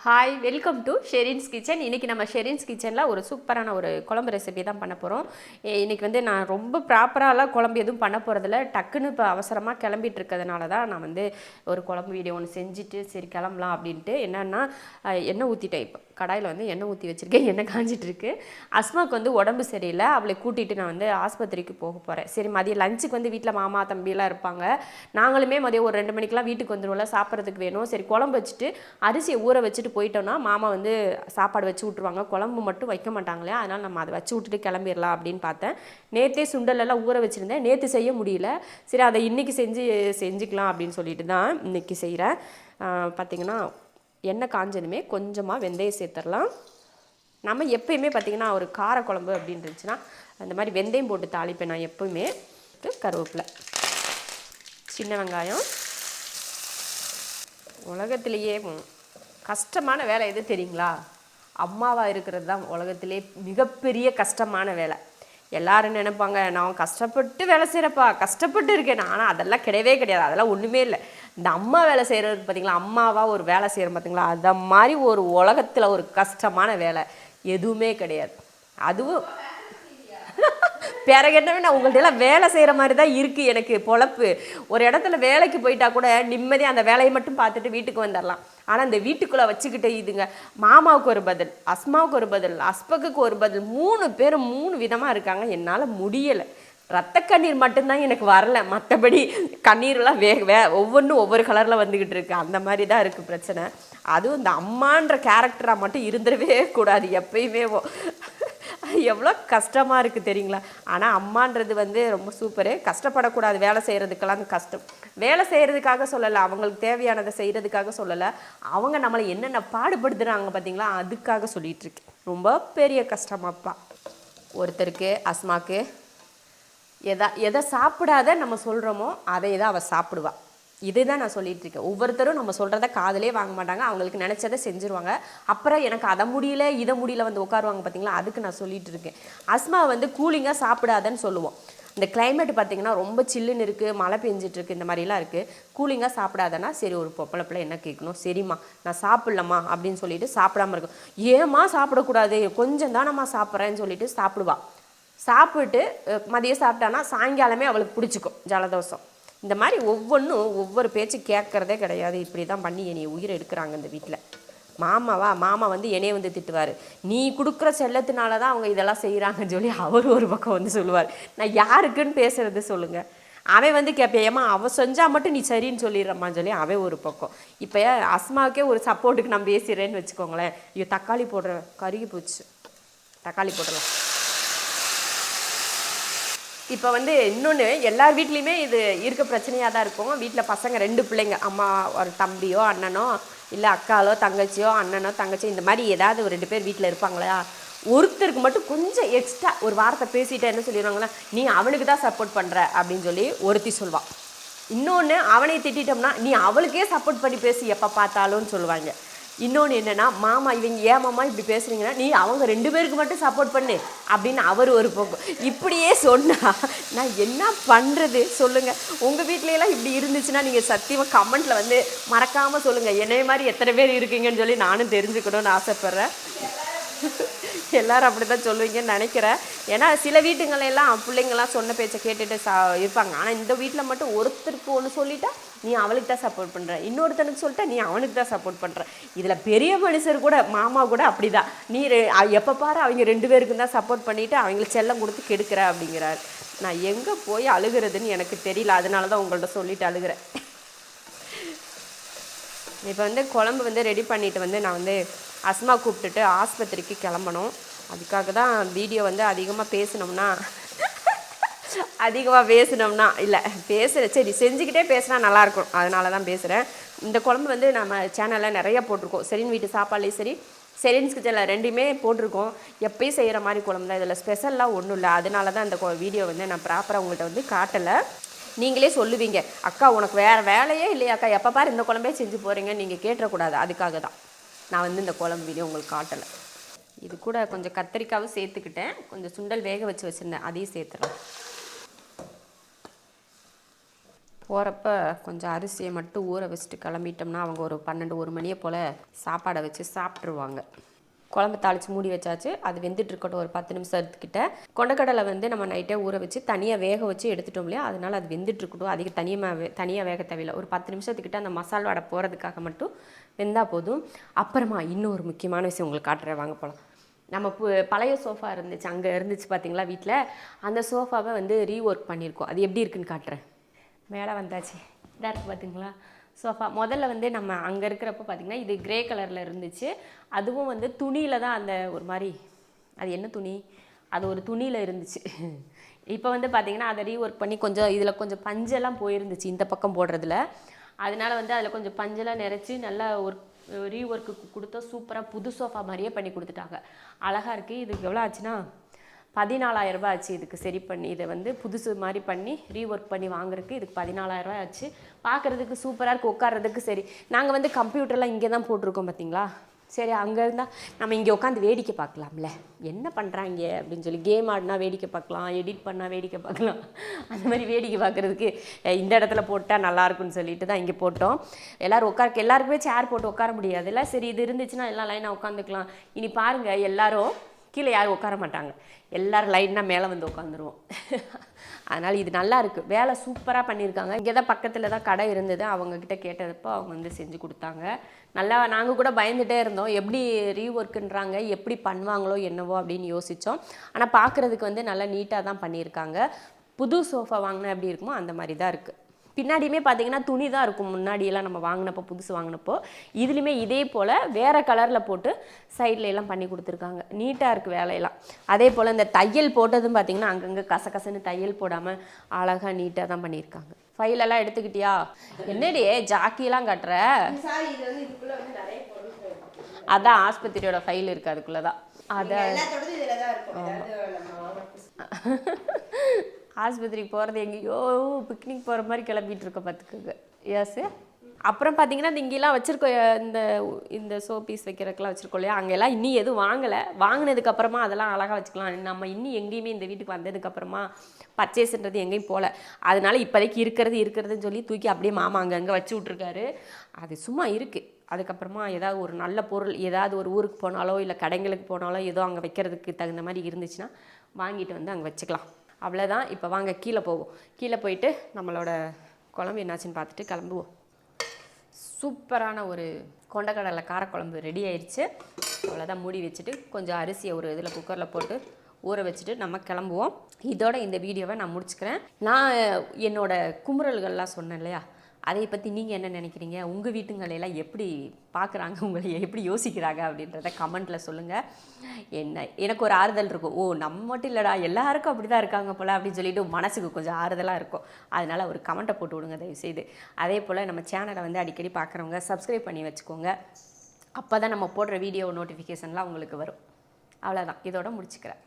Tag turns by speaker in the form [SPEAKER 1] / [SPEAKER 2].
[SPEAKER 1] Hi welcome to Sherin's kitchen. இன்றைக்கி நம்ம ஷெரின்ஸ் கிச்சனில் ஒரு சூப்பரான ஒரு குழம்பு ரெசிபி தான் பண்ண போகிறோம். இன்றைக்கி வந்து நான் ரொம்ப ப்ராப்பராலாம் குழம்பு எதுவும் பண்ண போகிறதில்ல. டக்குன்னு இப்போ அவசரமாக கிளம்பிட்டு இருக்கிறதுனால தான் நான் வந்து ஒரு குழம்பு வீடியோ ஒன்று செஞ்சுட்டு சரி கிளம்பலாம் அப்படின்ட்டு. என்னென்னா எண்ணெய் ஊற்றிட்டேன். இப்போ கடாயில் வந்து எண்ணெய் ஊற்றி வச்சுருக்கேன். எண்ணெய் காஞ்சிட்ருக்கு. அஸ்மாவுக்கு வந்து உடம்பு சரியில்லை. அவளை கூட்டிகிட்டு நான் வந்து ஆஸ்பத்திரிக்கு போக போகிறேன். சரி மதியம் லஞ்சுக்கு வந்து வீட்டில் மாமா தம்பியெல்லாம் இருப்பாங்க. நாங்களுமே மதியம் ஒரு 2 மணிக்கெலாம் வீட்டுக்கு வந்துடுவோம்ல, சாப்பிட்றதுக்கு வேணும். சரி குழம்பு வச்சுட்டு அரிசியை ஊற வச்சுட்டு போயிட்டோன்னா மாமா வந்து சாப்பாடு வச்சு விட்ருவாங்க. குழம்பு மட்டும் வைக்க மாட்டாங்களே, அதனால் நம்ம அதை வச்சு விட்டுட்டு கிளம்பிடலாம் அப்படின்னு பார்த்தேன். நேற்றே சுண்டலெல்லாம் ஊற வச்சுருந்தேன். நேற்று செய்ய முடியல. சரி அதை இன்றைக்கி செஞ்சுக்கலாம் அப்படின்னு சொல்லிட்டு தான் இன்றைக்கி செய்கிறேன். பார்த்திங்கன்னா எண்ணெய் காஞ்சதுமே கொஞ்சமாக வெந்தயம் சேர்த்துடலாம். நம்ம எப்பயுமே பார்த்திங்கன்னா ஒரு காரக்குழம்பு அப்படின்னு இருந்துச்சுன்னா அந்த மாதிரி வெந்தயம் போட்டு தாளிப்பேன் நான் எப்போவுமே. கருவேப்பிலை, சின்ன வெங்காயம். உலகத்திலேயே கஷ்டமான வேலை எது தெரியுங்களா? அம்மாவாக இருக்கிறது தான் உலகத்திலே மிகப்பெரிய கஷ்டமான வேலை. எல்லாரும் நினைப்பாங்க நான் கஷ்டப்பட்டு வேலை செய்கிறப்பா, கஷ்டப்பட்டு இருக்கேன். ஆனால் அதெல்லாம் கிடையவே கிடையாது. அதெல்லாம் ஒன்றுமே இல்லை. இந்த அம்மா வேலை செய்கிறது பார்த்திங்களா, அம்மாவாக ஒரு வேலை செய்கிறோம் பார்த்திங்களா, அதை மாதிரி ஒரு உலகத்தில் ஒரு கஷ்டமான வேலை எதுவுமே கிடையாது. அதுவும் பிறகு என்னவே நான் உங்கள்ட்ட எல்லாம் வேலை செய்கிற மாதிரி தான் இருக்குது எனக்கு பொழப்பு. ஒரு இடத்துல வேலைக்கு போயிட்டா கூட நிம்மதியாக அந்த வேலையை மட்டும் பார்த்துட்டு வீட்டுக்கு வந்துடலாம். ஆனால் இந்த வீட்டுக்குள்ளே வச்சுக்கிட்டு இதுங்க மாமாவுக்கு ஒரு பதில், அஸ்மாவுக்கு ஒரு பதில், அஸ்பக்குக்கு ஒரு பதில், 3 பேரும் 3 விதமாக இருக்காங்க. என்னால் முடியலை. ரத்த கண்ணீர் மட்டும்தான் எனக்கு வரல. மற்றபடி கண்ணீரெலாம் ஒவ்வொன்றும் ஒவ்வொரு கலரில் வந்துக்கிட்டு இருக்குது. அந்த மாதிரி தான் இருக்குது பிரச்சனை. அதுவும் இந்த அம்மான்ற கேரக்டராக மட்டும் இருந்துடவே கூடாது எப்பயுமே. எவ்வளோ கஷ்டமாக இருக்குது தெரியுங்களா? ஆனால் அம்மான்றது வந்து ரொம்ப சூப்பரு. கஷ்டப்படக்கூடாது. வேலை செய்கிறதுக்கெல்லாம் கஷ்டம். வேலை செய்கிறதுக்காக சொல்லலை, அவங்களுக்கு தேவையானதை செய்கிறதுக்காக சொல்லலை. அவங்க நம்மளை என்னென்ன பாடுபடுத்துகிறாங்க பார்த்தீங்களா, அதுக்காக சொல்லிகிட்ருக்கேன். ரொம்ப பெரிய கஷ்டமாப்பா. ஒருத்தருக்கு அஸ்மாக்கு எதை சாப்பிடாத நம்ம சொல்கிறோமோ அதை தான் அவள் சாப்பிடுவாள். இதுதான் நான் சொல்லிகிட்டு இருக்கேன். ஒவ்வொருத்தரும் நம்ம சொல்கிறத காதலே வாங்க மாட்டாங்க. அவங்களுக்கு நினச்சதை செஞ்சுருவாங்க. அப்புறம் எனக்கு அதை முடியல இதை முடியல வந்து உட்காருவாங்க பார்த்தீங்களா, அதுக்கு நான் சொல்லிகிட்டு இருக்கேன். அஸ்மா வந்து கூலிங்காக சாப்பிடாதன்னு சொல்லுவோம். இந்த கிளைமேட் பார்த்திங்கன்னா ரொம்ப சில்லுன்னு இருக்குது, மழை பெஞ்சிட்ருக்கு, இந்த மாதிரிலாம் இருக்குது. கூலிங்காக சாப்பிடாதன்னா சரி ஒரு பொப்பளை பிள்ளை என்ன கேட்கணும், சரிம்மா நான் சாப்பிட்லம்மா அப்படின்னு சொல்லிட்டு சாப்பிடாமல் இருக்கும். ஏம்மா சாப்பிடக்கூடாது, கொஞ்சம் தானம்மா சாப்பிட்றேன்னு சொல்லிட்டு சாப்பிடுவா. சாப்பிட்டு மதியம் சாப்பிட்டானா சாயங்காலமே அவளுக்கு பிடிச்சிக்கும் ஜலதோஷம். இந்த மாதிரி ஒவ்வொன்றும் ஒவ்வொரு பேச்சு கேட்குறதே கிடையாது. இப்படி தான் பண்ணி என்னை உயிரை எடுக்கிறாங்க இந்த வீட்டில். மாமா வந்து என்னைய வந்து திட்டுவார். நீ கொடுக்குற செல்லத்தினால தான் அவங்க இதெல்லாம் செய்கிறாங்கன்னு சொல்லி அவர் ஒரு பக்கம் வந்து சொல்லுவார். நான் யாருக்குன்னு பேசுகிறது சொல்லுங்கள். அவன் வந்து கேட்பேன், ஏமா அவள் செஞ்சால் மட்டும் நீ சரின்னு சொல்லிடுறம்மான்னு சொல்லி அவன் ஒரு பக்கம். இப்போ அஸ்மாவுக்கே ஒரு சப்போர்ட்டுக்கு நான் பேசிடுறேன்னு வச்சுக்கோங்களேன். ஐயோ தக்காளி போடுறேன், கருகி போச்சு, தக்காளி போடலாம். இப்போ வந்து இன்னொன்று எல்லார் வீட்லேயுமே இது இருக்க பிரச்சனையாக தான் இருக்கும். வீட்டில் பசங்க 2 பிள்ளைங்க, அம்மா ஒரு தம்பியோ அண்ணனோ இல்லை அக்காலோ தங்கச்சியோ அண்ணனோ தங்கச்சியோ இந்த மாதிரி ஏதாவது ஒரு 2 பேர் வீட்டில் இருப்பாங்களா. ஒருத்தருக்கு மட்டும் கொஞ்சம் எக்ஸ்ட்ரா ஒரு வார்த்தை பேசிட்டு என்ன சொல்லிடுவாங்களா, நீ அவனுக்கு தான் சப்போர்ட் பண்ணுற அப்படின்னு சொல்லி ஒருத்தி சொல்வாள். இன்னொன்று அவனை திட்டோம்னா நீ அவளுக்கே சப்போர்ட் பண்ணி பேசி எப்போ பார்த்தாலும்னு சொல்லுவாங்க. இன்னொன்று என்னென்னா, மாமா இவங்க ஏமாம்மா இப்படி பேசுகிறீங்கன்னா நீ அவங்க 2 பேருக்கு மட்டும் சப்போர்ட் பண்ணு அப்படின்னு அவர் ஒரு போக்கும். இப்படியே சொன்னால் நான் என்ன பண்ணுறது சொல்லுங்கள். உங்கள் வீட்லையெல்லாம் இப்படி இருந்துச்சுன்னா நீங்கள் சத்தியமாக கமெண்ட்டில் வந்து மறக்காமல் சொல்லுங்கள். என்னைய மாதிரி எத்தனை பேர் இருக்கீங்கன்னு சொல்லி நானும் தெரிஞ்சுக்கணும்னு ஆசைப்பட்றேன். எல்லோரும் அப்படி தான் சொல்லுவீங்கன்னு நினைக்கிறேன். ஏன்னா சில வீட்டுங்களெல்லாம் பிள்ளைங்கள்லாம் சொன்ன பேச்சை கேட்டுட்டு இருப்பாங்க. ஆனால் இந்த வீட்டில் மட்டும் ஒருத்தருக்கு ஒன்று சொல்லிட்டா நீ அவளுக்கு தான் சப்போர்ட் பண்ணுற, இன்னொருத்தனுக்கு சொல்லிட்டா நீ அவனுக்கு தான் சப்போர்ட் பண்ணுற. இதில் பெரிய மனுஷர் கூட மாமா கூட அப்படி தான், நீ எப்போ பாரு அவங்க 2 பேருக்கு தான் சப்போர்ட் பண்ணிவிட்டு அவங்களுக்கு செல்லம் கொடுத்து கெடுக்கிற அப்படிங்கிறார். நான் எங்கே போய் அழுகிறதுன்னு எனக்கு தெரியல. அதனால தான் உங்கள்கிட்ட சொல்லிவிட்டு அழுகிறேன். இப்போ வந்து குழம்பு வந்து ரெடி பண்ணிவிட்டு வந்து நான் வந்து அஸ்மா கூப்பிட்டுட்டு ஆஸ்பத்திரிக்கு கிளம்பணும். அதுக்காக தான் வீடியோ வந்து அதிகமாக பேசினோம்னா இல்லை பேசுகிறேன், சரி செஞ்சுக்கிட்டே பேசினா நல்லாயிருக்கும், அதனால தான் பேசுகிறேன். இந்த குழம்பு வந்து நம்ம சேனலில் நிறையா போட்டிருக்கோம். செரின் வீட்டு சாப்பாடுலேயும் சரி, ஷெரின்ஸ் கிச்சனில் 2மே போட்டிருக்கோம். எப்பயும் செய்கிற மாதிரி குழம்பு தான். இதில் ஸ்பெஷல்லாம் ஒன்றும் இல்லை. அதனால தான் இந்த வீடியோ வந்து நான் ப்ராப்பராக உங்கள்கிட்ட வந்து காட்டலை. நீங்களே சொல்லுவீங்க, அக்கா உனக்கு வேறு வேலையே இல்லையாக்கா, எப்போ பாரு இந்த குழம்பே செஞ்சு போகிறீங்கன்னு நீங்கள் கேட்டக்கூடாது. அதுக்காக தான் நான் வந்து இந்த குழம்பு வீடியோ உங்களுக்கு காட்டலை. இது கூட கொஞ்சம் கத்திரிக்காவும் சேர்த்துக்கிட்டேன். கொஞ்சம் சுண்டல் வேக வச்சுருந்தேன், அதையும் சேர்த்துறேன். போகிறப்ப கொஞ்சம் அரிசியை மட்டும் ஊற வச்சுட்டு கிளம்பிட்டோம்னா அவங்க ஒரு 12-1 மணியை போல் சாப்பாடை வச்சு சாப்பிட்ருவாங்க. குழம்பு தாளித்து மூடி வச்சாச்சு. அது வெந்துட்டுருக்கட்டும் ஒரு 10 நிமிஷத்துக்கிட்ட. கொண்டக்கடலை வந்து நம்ம நைட்டே ஊற வச்சு தனியாக வேக வச்சு எடுத்துட்டோம் இல்லையா, அதனால் அது வெந்துட்டுருக்கட்டும். அதிக தனியாக வேக தேவையில்லை. ஒரு 10 நிமிஷத்துக்கிட்ட அந்த மசால் வடை போகிறதுக்காக மட்டும் வெந்தால் போதும். அப்புறமா இன்னொரு முக்கியமான விஷயம் உங்களுக்கு காட்டுறேன், வாங்க போகலாம். நம்ம பழைய சோஃபா இருந்துச்சு, அங்கே இருந்துச்சு பார்த்தீங்களா வீட்டில், அந்த சோஃபாவை வந்து ரீஒர்க் பண்ணியிருக்கோம். அது எப்படி இருக்குன்னு காட்டுறேன். மேலே வந்தாச்சு, இதாக இருக்குது பார்த்தீங்களா சோஃபா. முதல்ல வந்து நம்ம அங்கே இருக்கிறப்ப பார்த்திங்கன்னா இது கிரே கலரில் இருந்துச்சு. அதுவும் வந்து துணியில் தான், அந்த ஒரு மாதிரி, அது என்ன துணி, அது ஒரு துணியில் இருந்துச்சு. இப்போ வந்து பார்த்திங்கன்னா அதை ரீஒர்க் பண்ணி கொஞ்சம் இதில் கொஞ்சம் பஞ்செல்லாம் போயிருந்துச்சு இந்த பக்கம் போடுறதுல. அதனால வந்து அதில் கொஞ்சம் பஞ்செல்லாம் நிறச்சி நல்லா ஒரு ரீஒர்க்கு கொடுத்தா சூப்பராக புது சோஃபா மாதிரியே பண்ணி கொடுத்துட்டாங்க. அழகாக இருக்குது. இதுக்கு எவ்வளோ ஆச்சுன்னா 14,000 ரூபாய் ஆச்சு. இதுக்கு சரி பண்ணி இதை வந்து புதுசு மாதிரி பண்ணி ரீஒர்க் பண்ணி வாங்குறதுக்கு இதுக்கு 14,000 ரூபாய் ஆச்சு. பார்க்குறதுக்கு சூப்பராக இருக்குது, உட்கார்றதுக்கு சரி. நாங்கள் வந்து கம்ப்யூட்டர்லாம் இங்கே தான் போட்டிருக்கோம் பார்த்தீங்களா. சரி, அங்கே இருந்தால் நம்ம இங்கே உட்காந்து வேடிக்கை பார்க்கலாம்ல, என்ன பண்ணுறாங்க அப்படின்னு சொல்லி. கேம் ஆடினா வேடிக்கை பார்க்கலாம், எடிட் பண்ணால் வேடிக்கை பார்க்கலாம். அந்த மாதிரி வேடிக்கை பார்க்குறதுக்கு இந்த இடத்துல போட்டால் நல்லாயிருக்குன்னு சொல்லிட்டு தான் இங்கே போட்டோம். எல்லோரும் எல்லாருக்குமே சேர் போட்டு உட்கார முடியாதுல்ல. சரி, இது இருந்துச்சுன்னா எல்லாம் லைனாக உட்காந்துக்கலாம். இனி பாருங்கள், எல்லோரும் கீழே யாரும் உட்கார மாட்டாங்க, எல்லோரும் லைனாக மேலே வந்து உட்காந்துருவோம். அதனால் இது நல்லா இருக்குது. வேலை சூப்பராக பண்ணியிருக்காங்க. இங்கே தான் பக்கத்தில் தான் கடை இருந்தது, அவங்கக்கிட்ட கேட்டதப்போ அவங்க வந்து செஞ்சு கொடுத்தாங்க. நல்லா நாங்கள் கூட பயந்துகிட்டே இருந்தோம், எப்படி ரீஒர்க்குன்றாங்க, எப்படி பண்ணுவாங்களோ என்னவோ அப்படின்னு யோசித்தோம். ஆனால் பார்க்குறதுக்கு வந்து நல்லா நீட்டாக தான் பண்ணியிருக்காங்க. புது சோஃபா வாங்கினா எப்படி இருக்குமோ அந்த மாதிரி தான் இருக்குது. பின்னாடியுமே பார்த்தீங்கன்னா துணி தான் இருக்கும். முன்னாடியெல்லாம் நம்ம வாங்கினப்போ, புதுசு வாங்கினப்போ இதுலேயுமே இதே போல் வேறு கலரில் போட்டு சைடில் எல்லாம் பண்ணி கொடுத்துருக்காங்க. நீட்டாக இருக்குது வேலையெல்லாம். அதே போல் இந்த தையல் போட்டதும் பார்த்தீங்கன்னா அங்கங்கே கசகசன்னு தையல் போடாமல் அழகாக நீட்டாக தான் பண்ணியிருக்காங்க. ஃபைலெல்லாம் எடுத்துக்கிட்டியா? என்னடி ஜாக்கியெல்லாம் கட்டுற? அதான் ஆஸ்பத்திரியோட ஃபைல் இருக்குது, அதுக்குள்ளே தான். அதை ஆஸ்பத்திரிக்கு போகிறது எங்கேயோ பிக்னிக் போகிற மாதிரி கிளம்பிட்டு இருக்க பார்த்துக்குங்க. எஸ். அப்புறம் பார்த்தீங்கன்னா இங்கெல்லாம் வச்சுருக்கோம், இந்த ஷோ பீஸ் வைக்கிறதுக்கெலாம் வச்சுருக்கோம் இல்லையா, அங்கெல்லாம் இன்னும் எதுவும் வாங்கலை. வாங்கினதுக்கப்புறமா அதெல்லாம் அழகாக வச்சுக்கலாம். நம்ம இன்னும் எங்கேயுமே இந்த வீட்டுக்கு வந்ததுக்கப்புறமா பர்ச்சேஸ்ன்றது எங்கேயும் போகல. அதனால இப்போதைக்கு இருக்கிறதுன்னு சொல்லி தூக்கி அப்படியே மாமா அங்கங்கே வச்சு விட்ருக்காரு. அது சும்மா இருக்குது. அதுக்கப்புறமா ஏதாவது ஒரு நல்ல பொருள், ஏதாவது ஒரு ஊருக்கு போனாலோ இல்லை கடைங்களுக்கு போனாலோ ஏதோ அங்கே வைக்கிறதுக்கு தகுந்த மாதிரி இருந்துச்சுன்னா வாங்கிட்டு வந்து அங்கே வச்சுக்கலாம். அவ்வளோதான். இப்போ வாங்க கீழே போவோம். கீழே போயிட்டு நம்மளோட குழம்பு என்னாச்சுன்னு பார்த்துட்டு கிளம்புவோம். சூப்பரான ஒரு கொண்டக்கடலை காரக்குழம்பு ரெடி ஆயிடுச்சு. அவ்வளோதான். மூடி வச்சுட்டு கொஞ்சம் அரிசியை ஒரு இதில் குக்கரில் போட்டு ஊற வச்சுட்டு நம்ம கிளம்புவோம். இதோட இந்த வீடியோவை நான் முடிச்சுக்கிறேன். நான் என்னோடய குமுறல்கள்லாம் சொன்னேன் இல்லையா, அதை பற்றி நீங்கள் என்ன நினைக்கிறீங்க? உங்கள் வீட்டுங்களெல்லாம் எப்படி பார்க்குறாங்க, உங்களை எப்படி யோசிக்கிறாங்க அப்படின்றத கமெண்ட்டில் சொல்லுங்கள். எனக்கு ஒரு ஆறுதல் இருக்கும். ஓ, நம்ம மட்டும் இல்லைடா, எல்லாருக்கும் அப்படி தான் இருக்காங்க போல் அப்படின்னு சொல்லிட்டு மனசுக்கு கொஞ்சம் ஆறுதலாக இருக்கும். அதனால் ஒரு கமெண்ட்டை போட்டு விடுங்க தயவுசெய்து. அதே போல் நம்ம சேனலை வந்து அடிக்கடி பார்க்குறவங்க சப்ஸ்கிரைப் பண்ணி வச்சுக்கோங்க. அப்போ தான் நம்ம போடுற வீடியோ நோட்டிஃபிகேஷன்லாம் உங்களுக்கு வரும். அவ்வளோதான். இதோட முடிச்சுக்கிறேன்.